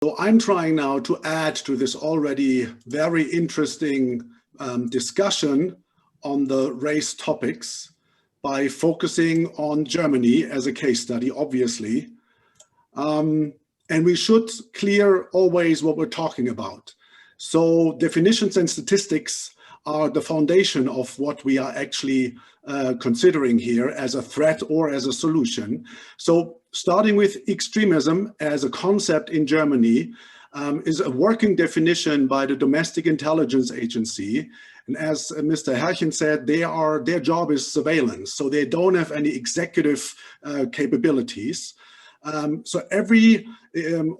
So I'm trying now to add to this already very interesting discussion on the race topics by focusing on Germany as a case study, obviously. And we should clear always what we're talking about. So definitions and statistics are the foundation of what we are actually considering here as a threat or as a solution. So starting with extremism as a concept in Germany is a working definition by the Domestic Intelligence Agency. And as Mr. Herrchen said, their job is surveillance. So they don't have any executive capabilities. So every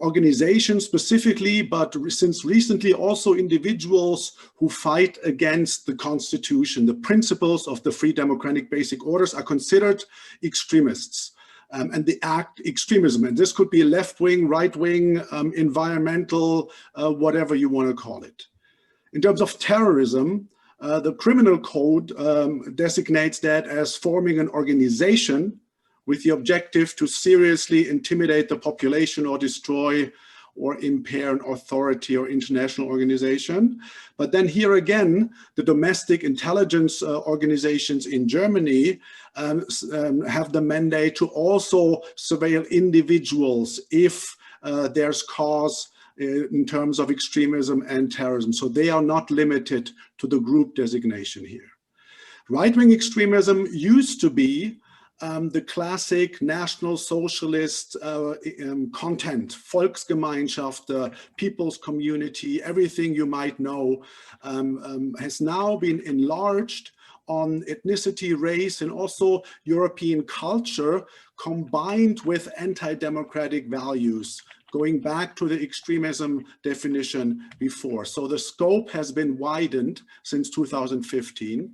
organization specifically, but since recently also individuals who fight against the constitution, the principles of the free democratic basic orders are considered extremists. And they act extremism. And this could be left-wing, right-wing, environmental, whatever you want to call it. In terms of terrorism, the criminal code designates that as forming an organization with the objective to seriously intimidate the population or destroy or impair an authority or international organization. But then here again, the domestic intelligence organizations in Germany have the mandate to also surveil individuals if there's cause in terms of extremism and terrorism. So they are not limited to the group designation here. Right-wing extremism used to be the classic National Socialist content, Volksgemeinschaft, the people's community, everything you might know, has now been enlarged on ethnicity, race, and also European culture combined with anti-democratic values, going back to the extremism definition before. So the scope has been widened since 2015.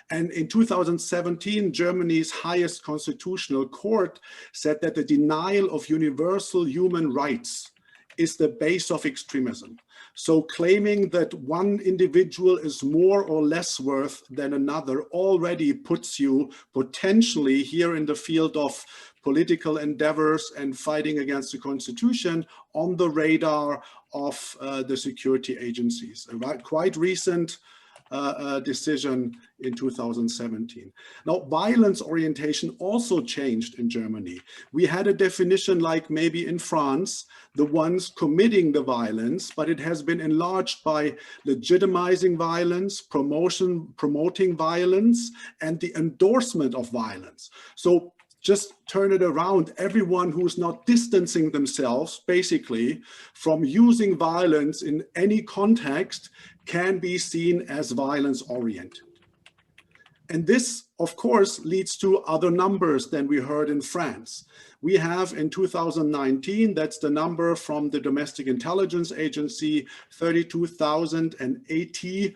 And in 2017, Germany's highest constitutional court said that the denial of universal human rights is the base of extremism. So claiming that one individual is more or less worth than another already puts you potentially here in the field of political endeavors and fighting against the constitution on the radar of the security agencies. A quite recent decision in 2017. Now, violence orientation also changed in Germany. We had a definition like maybe in France, the ones committing the violence, but it has been enlarged by legitimizing violence, promoting violence, and the endorsement of violence. So just turn it around. Everyone who's not distancing themselves, basically, from using violence in any context can be seen as violence-oriented. And this, of course, leads to other numbers than we heard in France. We have in 2019, that's the number from the Domestic Intelligence Agency, 32,080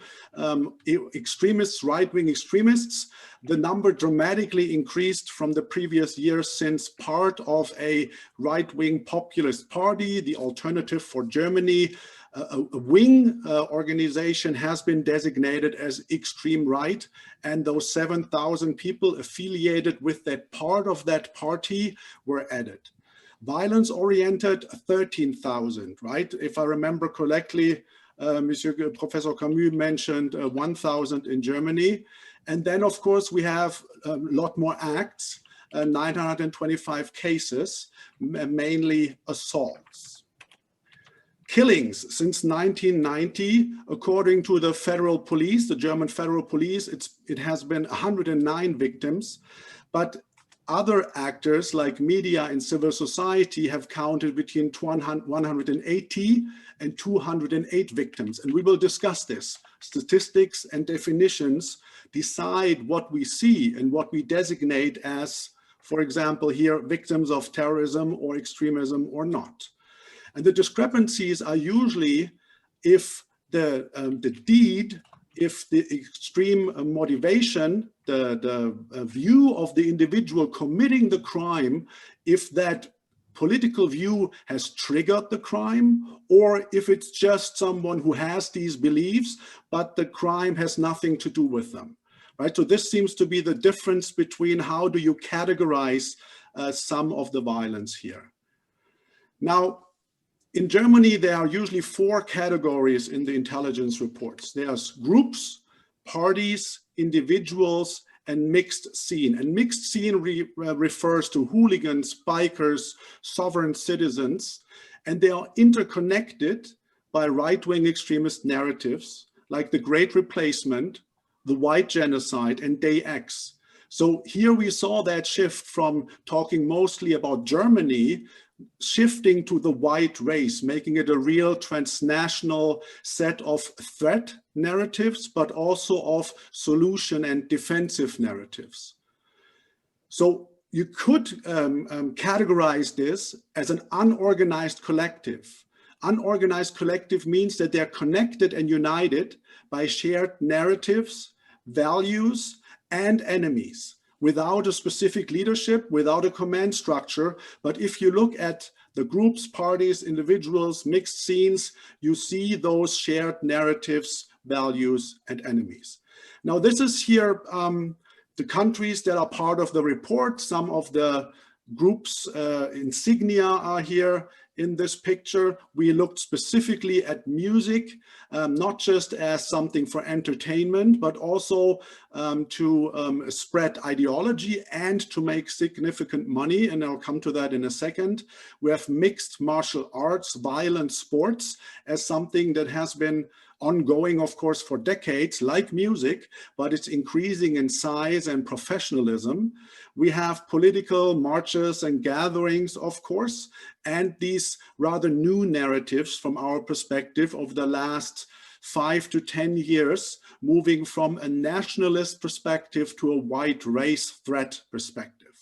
extremists, right-wing extremists. The number dramatically increased from the previous year since part of a right-wing populist party, the Alternative for Germany, a wing organization has been designated as extreme right, and those 7,000 people affiliated with that part of that party were added. Violence-oriented, 13,000, right? If I remember correctly, Professor Camus mentioned 1,000 in Germany. And then, of course, we have a lot more acts, 925 cases, mainly assaults. Killings since 1990, according to the federal police, the German federal police, it has been 109 victims, but other actors like media and civil society have counted between 180 and 208 victims. And we will discuss this. Statistics and definitions decide what we see and what we designate as, for example, here, victims of terrorism or extremism or not. And the discrepancies are usually if the deed, if the extreme motivation, the view of the individual committing the crime, if that political view has triggered the crime, or if it's just someone who has these beliefs, but the crime has nothing to do with them. Right? So this seems to be the difference between how do you categorize some of the violence here. Now, In Germany, there are usually 4 categories in the intelligence reports. There's groups, parties, individuals, and mixed scene. And mixed scene refers to hooligans, bikers, sovereign citizens, and they are interconnected by right-wing extremist narratives like the Great Replacement, the White Genocide, and Day X. So here we saw that shift from talking mostly about Germany, shifting to the white race, making it a real transnational set of threat narratives, but also of solution and defensive narratives. So you could categorize this as an unorganized collective. Unorganized collective means that they're connected and united by shared narratives, values, and enemies, without a specific leadership, without a command structure. But if you look at the groups, parties, individuals, mixed scenes, you see those shared narratives, values, and enemies. Now, this is here the countries that are part of the report. Some of the groups insignia are here in this picture. We looked specifically at music, not just as something for entertainment, but also to spread ideology and to make significant money. And I'll come to that in a second. We have mixed martial arts, violent sports as something that has been ongoing, of course, for decades, like music, but it's increasing in size and professionalism. We have political marches and gatherings, of course, and these rather new narratives from our perspective over the last 5 to 10 years, moving from a nationalist perspective to a white race threat perspective.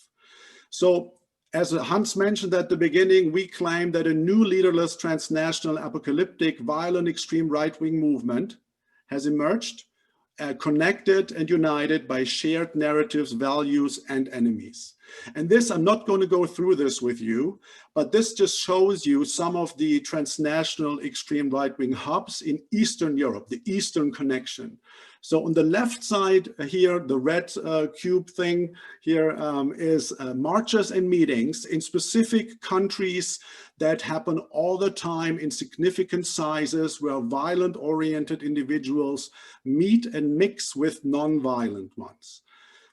So, as Hans mentioned at the beginning, we claim that a new leaderless, transnational, apocalyptic, violent, extreme right-wing movement has emerged, connected and united by shared narratives, values, and enemies. And this, I'm not going to go through this with you, but this just shows you some of the transnational extreme right-wing hubs in Eastern Europe, the Eastern connection. So on the left side here, the red cube thing here is marches and meetings in specific countries that happen all the time in significant sizes, where violent-oriented individuals meet and mix with non-violent ones.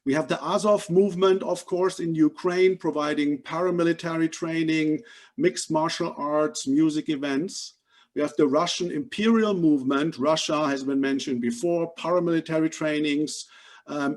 We have the Azov movement, of course, in Ukraine, providing paramilitary training, mixed martial arts, music events. We have the Russian imperial movement. Russia has been mentioned before, paramilitary trainings,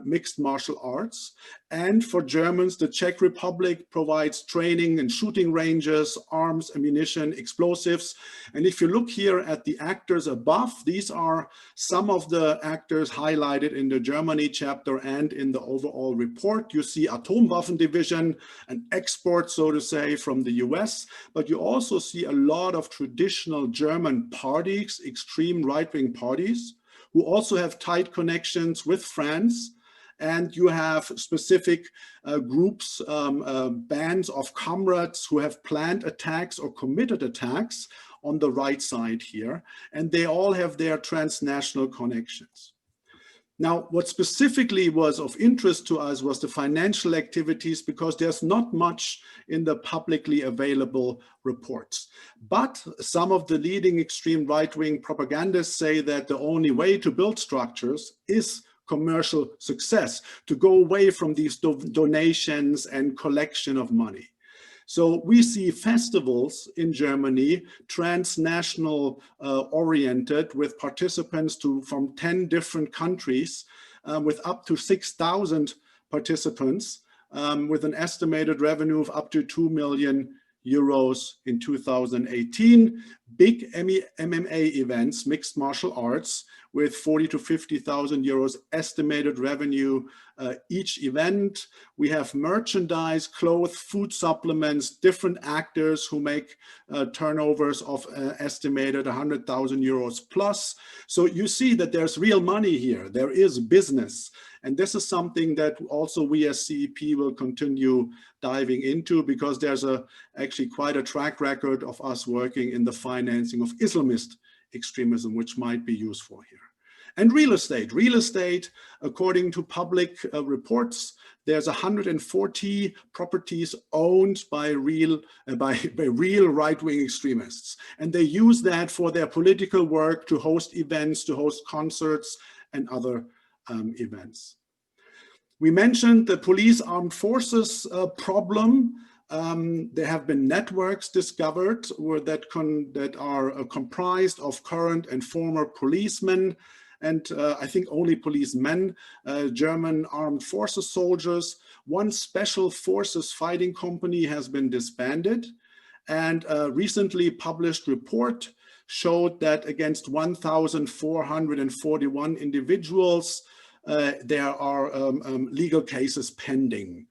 mixed martial arts. And for Germans, the Czech Republic provides training and shooting ranges, arms, ammunition, explosives. And if you look here at the actors above, these are some of the actors highlighted in the Germany chapter and in the overall report. You see Atomwaffen Division, an export, so to say, from the US, but you also see a lot of traditional German parties, extreme right-wing parties, who also have tight connections with France. And you have specific groups, bands of comrades who have planned attacks or committed attacks on the right side here. And they all have their transnational connections. Now, what specifically was of interest to us was the financial activities, because there's not much in the publicly available reports. But some of the leading extreme right-wing propagandists say that the only way to build structures is commercial success, to go away from these donations and collection of money. So we see festivals in Germany, transnational oriented, with participants from 10 different countries, with up to 6,000 participants, with an estimated revenue of up to 2 million euros in 2018. Big MMA events, mixed martial arts, with 40 to 50,000 euros estimated revenue each event. We have merchandise, clothes, food supplements, different actors who make turnovers of estimated 100,000 euros plus. So you see that there's real money here. There is business. And this is something that also we as CEP will continue diving into, because there's actually quite a track record of us working in the financing of Islamist extremism, which might be useful here. And real estate. Real estate, according to public reports, there's 140 properties owned by real right-wing extremists. And they use that for their political work, to host events, to host concerts and other events. We mentioned the police armed forces problem. There have been networks discovered that are comprised of current and former policemen, and I think only policemen, German armed forces soldiers. One special forces fighting company has been disbanded, and a recently published report showed that against 1,441 individuals, there are legal cases pending.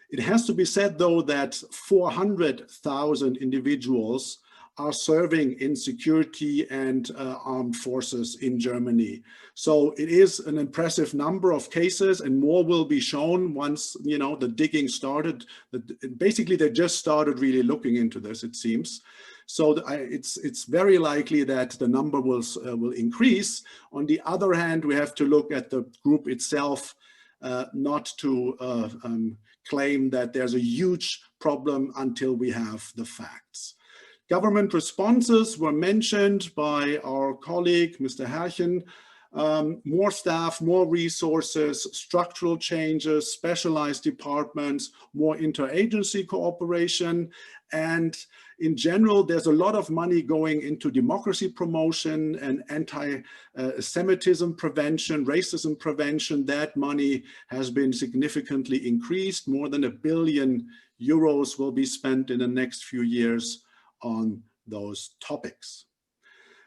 It has to be said, though, that 400,000 individuals are serving in security and armed forces in Germany. So it is an impressive number of cases, and more will be shown once, you know, the digging started. Basically, they just started really looking into this, it seems. So it's very likely that the number will increase. On the other hand, we have to look at the group itself, not to claim that there's a huge problem until we have the facts. Government responses were mentioned by our colleague, Mr. Herrchen. More staff, more resources, structural changes, specialized departments, more interagency cooperation, and in general, there's a lot of money going into democracy promotion and anti-Semitism prevention, racism prevention. That money has been significantly increased. More than €1 billion will be spent in the next few years on those topics.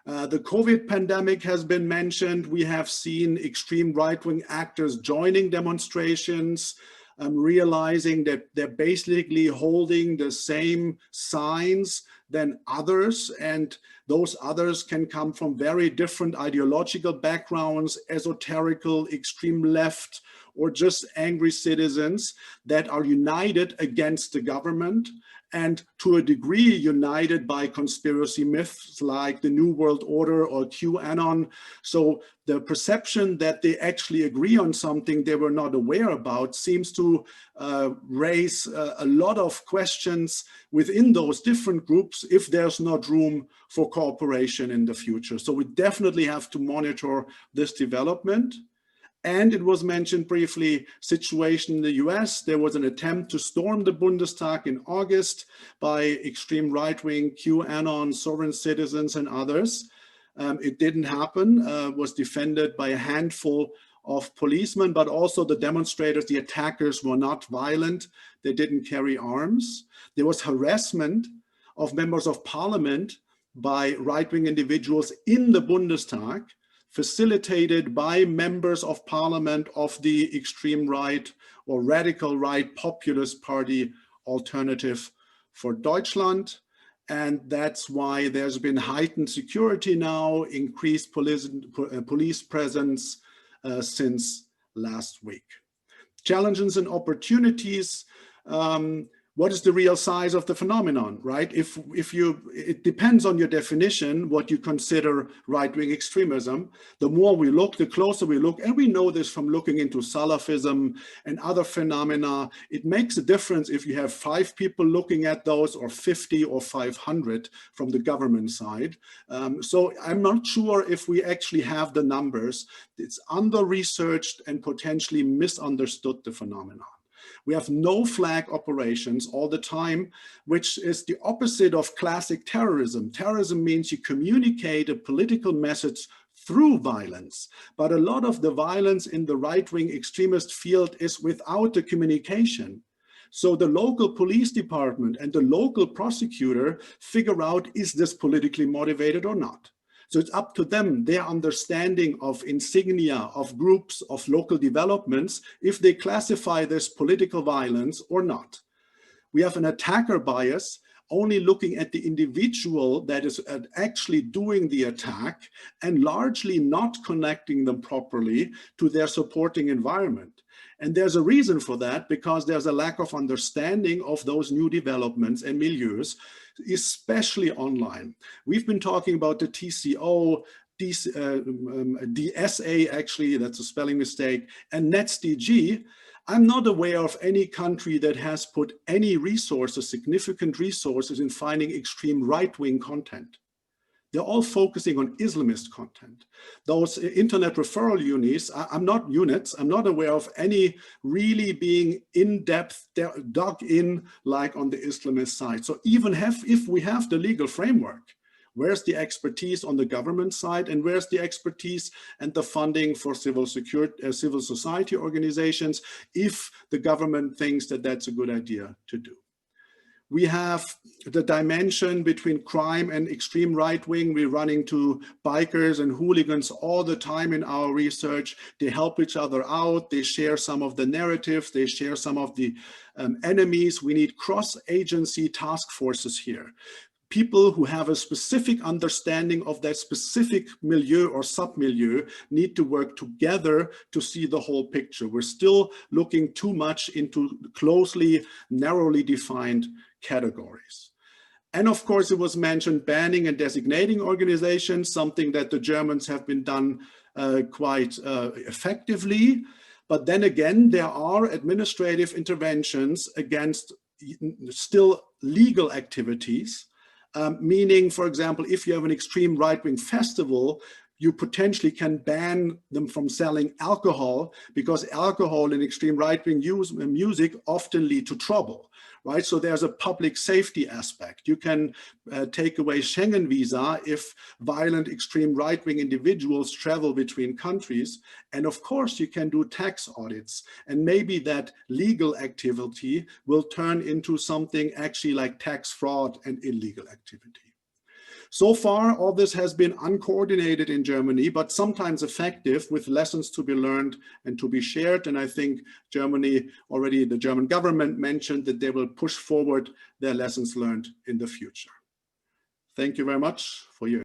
The COVID pandemic has been mentioned. We have seen extreme right-wing actors joining demonstrations, realizing that they're basically holding the same signs than others, and those others can come from very different ideological backgrounds, esoterical, extreme left, or just angry citizens that are united against the government, and to a degree united by conspiracy myths like the New World Order or QAnon. So the perception that they actually agree on something they were not aware about seems to raise a lot of questions within those different groups if there's not room for cooperation in the future. So we definitely have to monitor this development. And it was mentioned briefly, situation in the US. There was an attempt to storm the Bundestag in August by extreme right-wing QAnon, sovereign citizens and others. It didn't happen, was defended by a handful of policemen, but also the demonstrators, the attackers were not violent. They didn't carry arms. There was harassment of members of parliament by right-wing individuals in the Bundestag, facilitated by members of parliament of the extreme right or radical right populist party Alternative for Deutschland. And that's why there's been heightened security now, increased police presence since last week. Challenges and opportunities. What is the real size of the phenomenon, right? It depends on your definition, what you consider right-wing extremism. The more we look, the closer we look, and we know this from looking into Salafism and other phenomena. It makes a difference if you have 5 people looking at those, or 50 or 500 from the government side. So I'm not sure if we actually have the numbers. It's under-researched and potentially misunderstood the phenomenon. We have no flag operations all the time, which is the opposite of classic terrorism. Terrorism means you communicate a political message through violence, but a lot of the violence in the right-wing extremist field is without the communication. So the local police department and the local prosecutor figure out, is this politically motivated or not? So it's up to them, their understanding of insignia, of groups, of local developments, if they classify this political violence or not. We have an attacker bias, only looking at the individual that is actually doing the attack and largely not connecting them properly to their supporting environment. And there's a reason for that, because there's a lack of understanding of those new developments and milieus, especially online. We've been talking about the TCO, DSA, actually, that's a spelling mistake, and NetzDG, I'm not aware of any country that has put any resources, significant resources, in finding extreme right-wing content. They're all focusing on Islamist content. Those internet referral units, I'm not aware of any really being in-depth, dug in like on the Islamist side. So even if we have the legal framework, where's the expertise on the government side, and where's the expertise and the funding for civil society organizations if the government thinks that that's a good idea to do? We have the dimension between crime and extreme right wing. We run into bikers and hooligans all the time in our research. They help each other out. They share some of the narratives. They share some of the enemies. We need cross-agency task forces here. People who have a specific understanding of that specific milieu or sub-milieu need to work together to see the whole picture. We're still looking too much into closely, narrowly defined categories. And of course, it was mentioned banning and designating organizations, something that the Germans have been done quite effectively. But then again, there are administrative interventions against still legal activities. Meaning, for example, if you have an extreme right-wing festival, you potentially can ban them from selling alcohol, because alcohol and extreme right-wing music often lead to trouble, right? So there's a public safety aspect. You can take away Schengen visa if violent extreme right-wing individuals travel between countries. And of course, you can do tax audits. And maybe that legal activity will turn into something actually like tax fraud and illegal activity. So far, all this has been uncoordinated in Germany, but sometimes effective, with lessons to be learned and to be shared. And I think Germany already, the German government mentioned that they will push forward their lessons learned in the future. Thank you very much for your